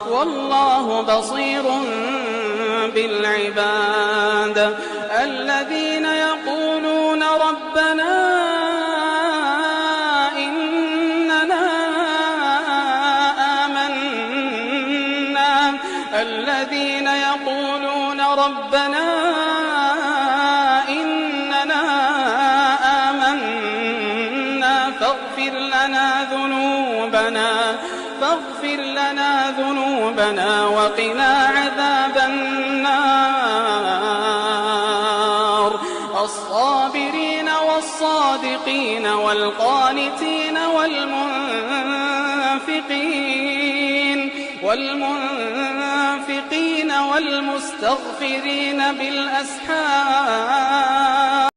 والله بصير بالعباد الذين يقولون ربنا إننا آمنا فاغفر لنا ذنوبنا وقنا عذاب النار الصابرين والصادقين والقانتين والمنفقين والمستغفرين بالأسحار